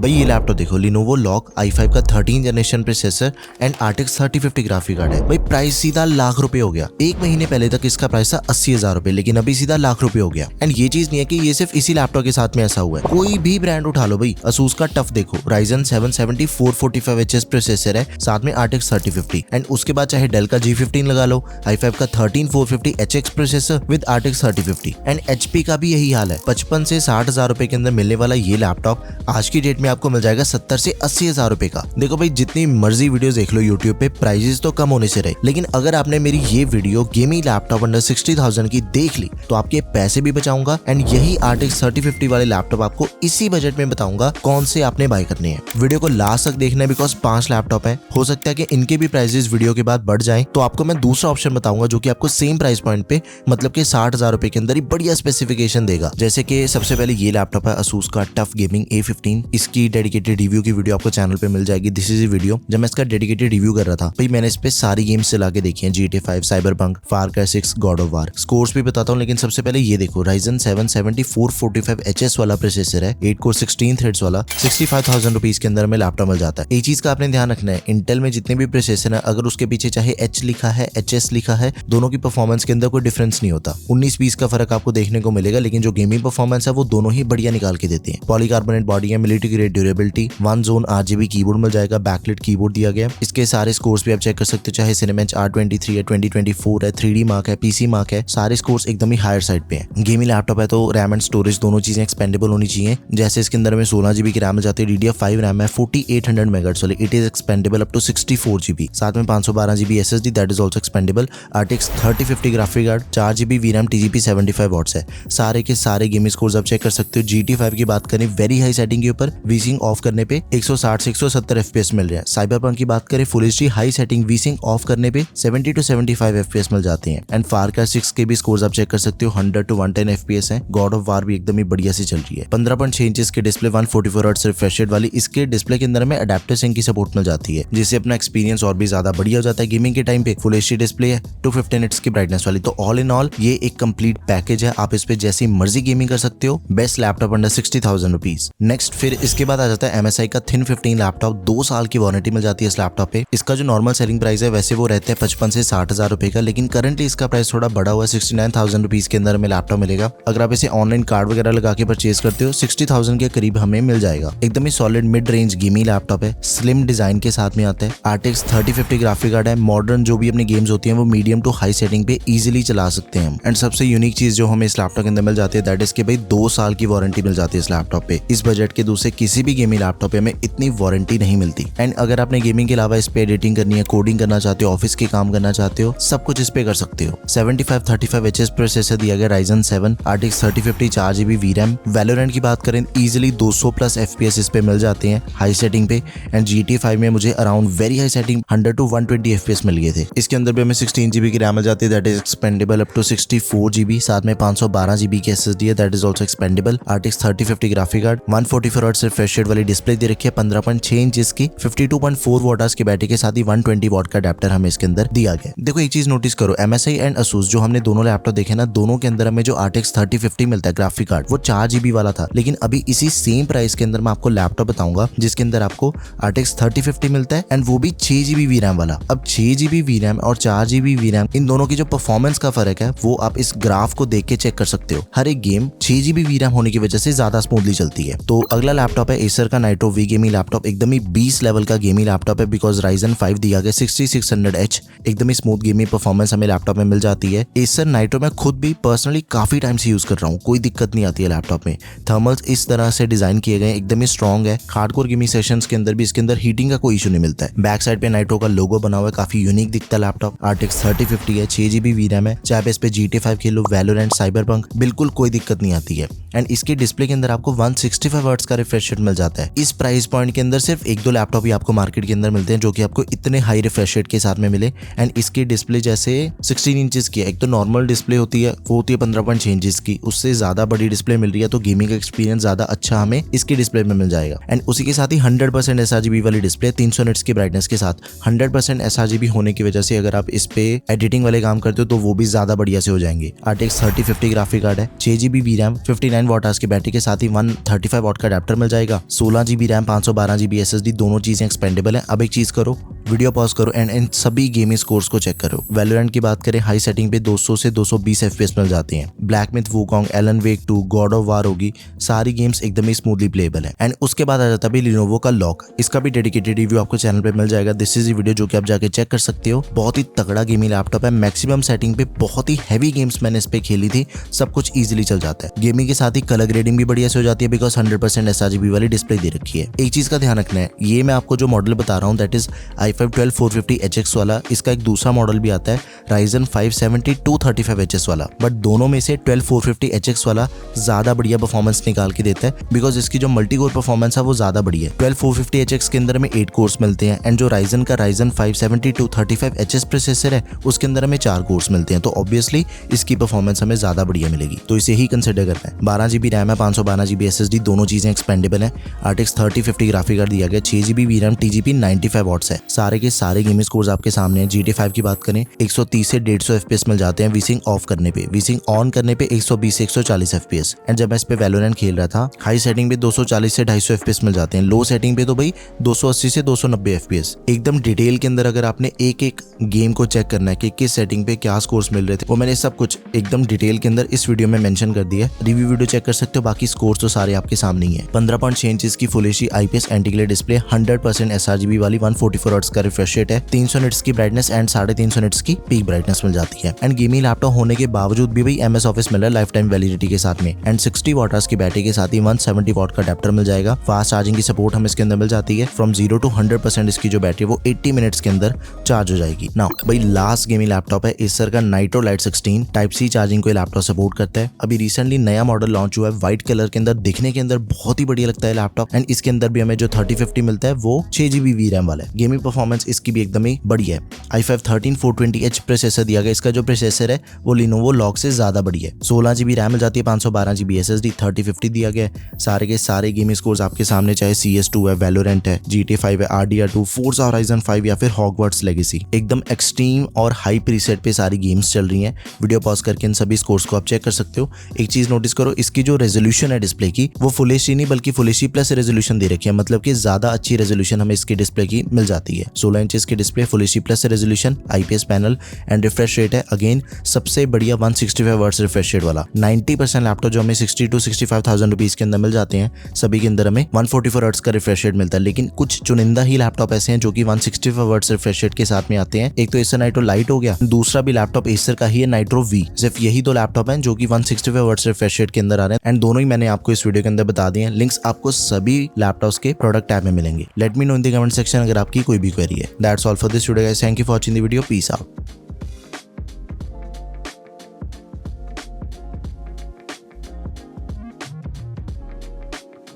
भाई ये लैपटॉप देखो, Lenovo Log i5 का 13 generation processor and RTX 3050 graphic card है। भाई प्राइस सीधा लाख रुपए हो गया। एक महीने पहले तक इसका प्राइस था 80,000 रुपए, लेकिन अभी सीधा लाख रुपए हो गया। एंड ये चीज नहीं है कि ये सिर्फ इसी लैपटॉप के साथ में ऐसा हुआ है, कोई भी ब्रांड उठा लो भाई। Asus का टफ देखो, Ryzen 7 70 445HS प्रोसेसर है, साथ में RTX 3050। एंड उसके बाद चाहे डेल का G15 लगा लो, i5 का 13450HX processor with RTX 3050। And HP का भी यही हाल है। 55 से 60,000 रुपए के अंदर मिलने वाला ये लैपटॉप आज की डेट में आपको मिल जाएगा 70 से 80,000 रुपए का। देखो भाई, जितनी मर्जी वीडियोस देख लो यूट्यूब पे, प्राइजेस तो कम होने से रहे, लेकिन अगर आपने मेरी ये वीडियो गेमिंग लैपटॉप अंडर 60,000 की देख ली तो आपके पैसे भी बचाऊंगा। एंड यही RTX 3050 वाले लैपटॉप आपको इसी बजट में बताऊंगा कौन से आपने बाय करने हैं। वीडियो को लास्ट तक देखना है, बिकॉज 5 लैपटॉप है, हो सकता है कि इनके भी प्राइजेस वीडियो के बाद बढ़ जाए। तो आपको मैं दूसरा ऑप्शन बताऊंगा जो कि आपको सेम प्राइस पॉइंट पे, मतलब कि 60,000 रुपए के अंदर ही बढ़िया स्पेसिफिकेशन देगा। जैसे कि सबसे पहले ये लैपटॉप है Asus का टफ गेमिंग A15। इसकी डेडिकेटेड रिव्यू की वीडियो आपको चैनल पे मिल जाएगी। दिस इज वीडियो जब मैं इसका डेडिकेटेड रिव्यू कर रहा था भाई, मैंने इस पे सारी गेम्स चला के देखी हैं, GTA 5, Cyberpunk, Far Cry 6, God of War। Scores भी बताता हूँ, लेकिन सबसे पहले ये देखो, Ryzen 7 70 445HS वाला प्रोसेसर है, 8 कोर 16 थ्रेड्स वाला, 65,000 रुपीज के अंदर में लैपटॉप मिल जाता है। एक चीज का आपने ध्यान रखना है, इंटेल में जितने भी प्रोसेसर है, अगर उसके पीछे चाहे H लिखा है, HS लिखा है, दोनों की परफॉर्मेंस के अंदर कोई डिफरेंस नहीं होता। 19-20 का फर्क आपको देखने को मिलेगा, लेकिन जो गेमिंग परफॉर्मेंस है वो दोनों ही बढ़िया निकाल के देते हैं। पॉलीकार्बोनेट बॉडी है, military grade durability, 1 zone RGB keyboard मिल जाएगा, बैकलिट कीबोर्ड दिया गया। इसके सारे स्कोर्स भी आप चेक कर सकते हो, चाहे Cinebench R23 है, 2024 है, 3D मार्क है, PC मार्क है, सारे स्कोर्स एकदम ही हायर साइड पे हैं। गेमिंग लैपटॉप है तो रैम एंड स्टोरेज दोनों चीजें एक्सपेंडेबल होनी चाहिए। जैसे इसके अंदर में 16GB की रैम मिल जाती है, DDR5 रैम है 4800 MHz वाली, it is expandable up to 64GB, साथ में 512GB SSD that is also expandable. RTX 3050 graphic card, 4GB VRAM, TGP 75 watts है। सारे के सारे गेमिंग स्कोर्स आप चेक कर सकते हो। GTA 5 की बात करें, वेरी हाई सेटिंग के ऊपर वीसिंग ऑफ करने पे 160 से 170 FPS मिल रहा है। Cyberpunk की बात करें, full HD high setting vsync off करने पे 70 to 75 FPS मिल जाते हैं। एंड Far Cry 6 के भी स्कोर्स आप चेक कर सकते हो, 100 to 110 FPS है। God of War भी एकदम ही बढ़िया से चल रही है। 15.6 इंचेस की डिस्प्ले, 144 हर्ट्ज रिफ्रेश रेट वाली इसके डिस्प्ले के अंदर में अडेप्टिव सिंक की सपोर्ट मिल जाती है, जिससे अपना एक्सपीरियंस और भी ज्यादा बढ़िया हो जाता है गेमिंग के टाइम पे। फुल HD डिस्प्ले है, 215 निट्स की ब्राइटनेस वाली। तो ऑल इन ऑल ये एक कंप्लीट पैकेज है, आप इस पे जैसी मर्जी गेमिंग कर सकते हो। Best laptop under 60,000 rupees. Next फिर इसके बाद आ जाता है MSI का Thin 15 लैपटॉप, 2 साल की वारंटी मिल जाती है इस लैपटॉप पे। इसका जो नॉर्मल सेलिंग प्राइस है वैसे वो रहता है 55 से 60,000 रुपए का, लेकिन करंटली इसका प्राइस थोड़ा बढ़ा हुआ है, 69,000 रुपीज के अंदर में लैपटॉप मिलेगा। अगर आप इसे ऑनलाइन कार्ड वगैरह लगा के परचेज करते हो 60,000 के करीब हमें मिल जाएगा। एकदम ही solid mid range gaming laptop है, स्लिम डिजाइन के साथ में आता है। RTX 3050 ग्राफिक कार्ड है, मॉडर्न जो भी अपनी गेम्स होती हैं वो मीडियम टू हाई सेटिंग पे इजीली चला सकते हैं हम। एंड सबसे यूनिक चीज जो हमें इस लैपटॉप के अंदर मिल जाती है दैट इज कि भाई 2 साल की वारंटी मिल जाती है इस लैपटॉप पे। इस बजट के दूसरे किसी भी गेमिंग लैपटॉप पे हमें इतनी वारंटी नहीं मिलती। एंड अगर आपने गेमिंग के अलावा इस पे एडिटिंग करनी है, कोडिंग करना चाहते हो, ऑफिस के काम करना चाहते हो, सब कुछ इस पे कर सकते हो। 7535HS प्रोसेसर दिया गया, Ryzen 7 RTX 3050 4GB VRAM। Valorant की बात करें, इजिली 200 प्लस FPS इस पे मिल जाते हैं हाई सेटिंग पे। एंड GTA 5 में मुझे around very high setting 100 to 120 FPS मिल गए थे। इसके अंदर भी हमें 16GB की रैम मिल जाती है, that is expandable up to 64GB, साथ में 512GB की SSD है, that is also expandable. RTX 3050 graphic card, 144 hertz refresh rate वाली डिस्प्ले दे रखी है, 15.6 इंचेस की, 52.4 वॉट की बैटरी के साथ ही 120 वॉट का अडेप्टर हमें इसके अंदर दिया गया। देखो एक चीज नोटिस करो, MSI एंड Asus जो हमने दोनों लैपटॉप देखे ना, दोनों के अंदर हमें जो RTX 3050 मिलता है ग्राफिक कार्ड वो 4GB वाला था, लेकिन अभी इसी सेम प्राइस के अंदर मैं आपको लैपटॉप बताऊंगा जिसके अंदर आपको RTX 3050 मिलता है एंड वो भी 6GB VRAM वाला। अब 6GB VRAM और 4GB VRAM इन दोनों की जो परफॉर्मेंस का फर्क है वो आप इस ग्राफ को देख के चेक कर सकते हो। हर एक गेम 6GB VRAM होने की वजह से ज्यादा स्मूथली चलती है। तो अगला लैपटॉप है Acer का Nitro V गेमिंग लैपटॉप, एकदम ही 20 लेवल का गेमिंग लैपटॉप है, बिकॉज Ryzen 5 दिया गया 6600H, एकदम ही स्मूथ गेमिंग परफॉर्मेंस हमें लैपटॉप में मिल जाती है। Acer Nitro मैं खुद भी पर्सनली काफी टाइम से यूज कर रहा हूँ, कोई दिक्कत नहीं आती है लैपटॉप में। थर्मल्स इस तरह से डिजाइन किए गए, एकदम ही स्ट्रॉन्ग है। हार्डकोर गेमिंग सेशंस के अंदर भी इसके अंदर हीटिंग का कोई इशू नहीं मिलता है। बैक साइड पे नाइट्रो का लोगो बना हुआ है, काफी यूनिक दिखता है लैपटॉप। RTX 3050 है, 6GB VRAM है, चाहे इस पे GTA 5 खेलो, Valorant, Cyberpunk, बिल्कुल कोई दिक्कत नहीं आती है। एंड इसके डिस्प्ले के अंदर आपको 165 हर्ट्ज का रिफ्रेश रेट मिल जाता है। इस प्राइस पॉइंट के अंदर सिर्फ 1-2 लैपटॉप ही आपको मार्केट के अंदर मिलते हैं जो कि आपको इतने हाई रिफ्रेश रेट के साथ में मिले। एंड इसकी डिस्प्ले जैसे 16 इंचेस की है, एक तो नॉर्मल डिस्प्ले होती है वो होती है 15.6 इंचेस की, उससे ज्यादा बड़ी डिस्प्ले मिल रही है, तो गेमिंग का एक्सपीरियंस ज्यादा अच्छा हमें इसकी डिस्प्ले में मिल जाएगा। एंड उसी के साथ ही 100% sRGB वाली डिस्प्ले, 300 निट्स की ब्राइटनेस के साथ। 100% sRGB होने की वजह से अगर आप इस पे एडिटिंग वाले काम करते हो तो वो भी ज्यादा बढ़िया से हो जाएंगे। RTX 3050 ग्राफिक कार्ड है, 6GB VRAM, 59 वॉट की बैटरी के साथ ही 135 वॉट का अडेप्टर मिल जाएगा। मिलेगा। 16 GB रैम 512 GB SSD दोनों चीजें एक्सपेंडेबल है। अब एक चीज करो, वीडियो पॉज करो एंड इन सभी गेमिंग स्कोर्स को चेक करो। वैलोरेंट की बात करें, हाई सेटिंग पे 200 से 220 FPS मिल जाते हैं। Black Myth, Wukong, Alan Wake 2, God of War होगी, सारी गेम्स एकदम ही स्मूथली प्लेएबल है। एंड उसके बाद आ जाता है लिनोवो का लॉक। इसका भी डेडिकेटेड रिव्यू आपको चैनल पे मिल जाएगा। दिस इज वीडियो जो कि आप जाके चेक कर सकते हो। बहुत ही तगड़ा गेमिंग लैपटॉप है। मैक्सिमम सेटिंग पे बहुत ही हैवी गेम्स मैंने इस पे खेली थी, सब कुछ इजीली चल जाता है। गेमिंग के साथ ही कलर ग्रेडिंग भी बढ़िया से हो जाती है बिकॉज 100% sRGB वाली डिस्प्ले दे रखी है। एक चीज का ध्यान रखना है, ये मैं आपको जो मॉडल बता रहा हूँ दैट इज i5 12450HX वाला। इसका एक दूसरा मॉडल भी आता है Ryzen 5 235HS वाला, बट दोनों में से 12450HX वाला ज्यादा बढ़िया परफॉर्मेंस निकाल के देता है बिकॉज इसकी जो मल्टी कोर परफॉर्मेंस है वो ज्यादा बढ़िया है। 12450HX के अंदर में 8 कोर्स मिलते हैं एंड जो Ryzen का Ryzen 5 235HS प्रोसेसर है उसके अंदर हमें 4 कोर्स मिलते हैं, तो ऑब्वियसली इसकी परफॉर्मेंस हमें ज्यादा बढ़िया मिलेगी, तो इसे ही कंसिडर करना है। 12 GB रैम है, 512 GB SSD दोनों चीजें एक्सपेंडेबल है। RTX 3050 ग्राफिक कार्ड दिया गया, 6 GB VRAM, TGP 95 वॉट्स है। सारे के सारे गेमिंग स्कोर्स आपके सामने हैं। GTA 5 की बात करें, 130 से 150 FPS मिल जाते हैं वीसिंग ऑफ करने पे। वीसिंग ऑन करने पे 120 से 140 FPS। एंड जब मैं इस पे वैलोरेंट खेल रहा था, हाई सेटिंग पे 240 से 250 FPS मिल जाते हैं। लो सेटिंग पे तो भाई 280 से 290 FPS। एकदम डिटेल के अंदर अगर आपने एक एक गेम को चेक करना है कि किस सेटिंग पे क्या स्कोर्स मिल रहे थे, वो मैंने सब कुछ एकदम डिटेल के अंदर इस वीडियो में मेंशन कर दिया है। रिव्यू वीडियो चेक कर सकते हो, बाकी स्कोर्स तो सारे आपके सामने ही है। 15.6 इंच की full HD IPS anti glare display, 100% sRGB वाली, 144 हर्ट्ज का रिफ्रेश रेट है, 300 निट्स की ब्राइटनेस एंड 350 निट्स की पीक ब्राइटनेस मिल जाती है। एंड गेमिंग लैपटॉप होने के बावजूद भी भाई MS ऑफिस मिल रहा है लाइफ टाइम वैलिडिटी के साथ में। एंड 60 वाट की बैटरी के साथ ही 170 वाट का अडेप्टर मिल जाएगा। फास्ट चार्जिंग की सपोर्ट हमें इसके अंदर मिल जाती है। फ्रॉम 0 to 100% इसकी जो बैटरी है वो 80 मिनट्स के अंदर चार्ज हो जाएगी। नाउ भाई लास्ट गेमिंग लैपटॉप है एसर का Nitro Lite 16, type C charging को लैपटॉप सपोर्ट करता है। अभी रिसेंटली नया मॉडल लॉन्च हुआ है व्हाइट कलर के अंदर, दिखने के अंदर बहुत ही बढ़िया लगता है लैपटॉप। एंड इसके अंदर भी हमें जो 3050 मिलता है वो 6 GB VRAM वाला है। गेमिंग परफॉर्मेंस इसकी भी एकदम ही बढ़िया है। i5 13420H प्रोसेसर दिया गया। इसका जो प्रोसेसर है वो लिनोवो लॉग से ज्यादा बढ़िया है। 16 GB रैम मिल जाती है, 512 GB SSD, 3050 दिया गया है। सारे के सारे गेमिंग स्कोर्स आपके सामने, चाहे CS2 है, वैलोरेंट है, GTA 5 है, RDR2, Forza Horizon 5 या फिर हॉगवर्ट्स लेगेसी। एकदम एक्सट्रीम और हाई प्रीसेट पे सारी गेम्स चल रही हैं। वीडियो पॉज करके इन सभी स्कोर्स को आप चेक कर सकते हो। एक चीज नोटिस करो, इसकी जो रेजोल्यूशन है डिस्प्ले की वो फुल एचडी नहीं बल्कि फुल एचडी प्लस रेजोल्यूशन दे रखी है, मतलब कि ज्यादा अच्छी रेजोल्यूशन हमें इसकी डिस्प्ले की मिल जाती है। 16 इंच की display, full HD plus resolution, IPS panel and refresh rate है अगेन सबसे बढ़िया 165 हर्ट्ज रिफ्रेश रेट वाला। 90% लैपटॉप जो हमें 60 to 65,000 रुपीज के अंदर मिल जाते हैं, सभी के अंदर हमें 144 हर्ट्ज का रिफ्रेश रेट मिलता है। लेकिन कुछ चुनिंदा ही लैपटॉप ऐसे हैं जो कि 165 हर्ट्ज रिफ्रेश रेट के साथ में आते हैं। एक तो एसर नाइट्रो लाइट हो गया, दूसरा भी लैपटॉप एसर का ही है नाइट्रो V। सिर्फ यही दो लैपटॉप हैं जो कि 165 हर्ट्ज रिफ्रेश रेट के अंदर आ रहे हैं एंड दोनों ही मैंने आपको इस वीडियो के अंदर बता दिए हैं। लिंक्स आपको सभी लैपटॉप्स के प्रोडक्ट टैब में मिलेंगे। Let me know in the comment section अगर आपकी कोई भी क्वेरी है। That's all for this video guys, thank you for watching the video, peace out.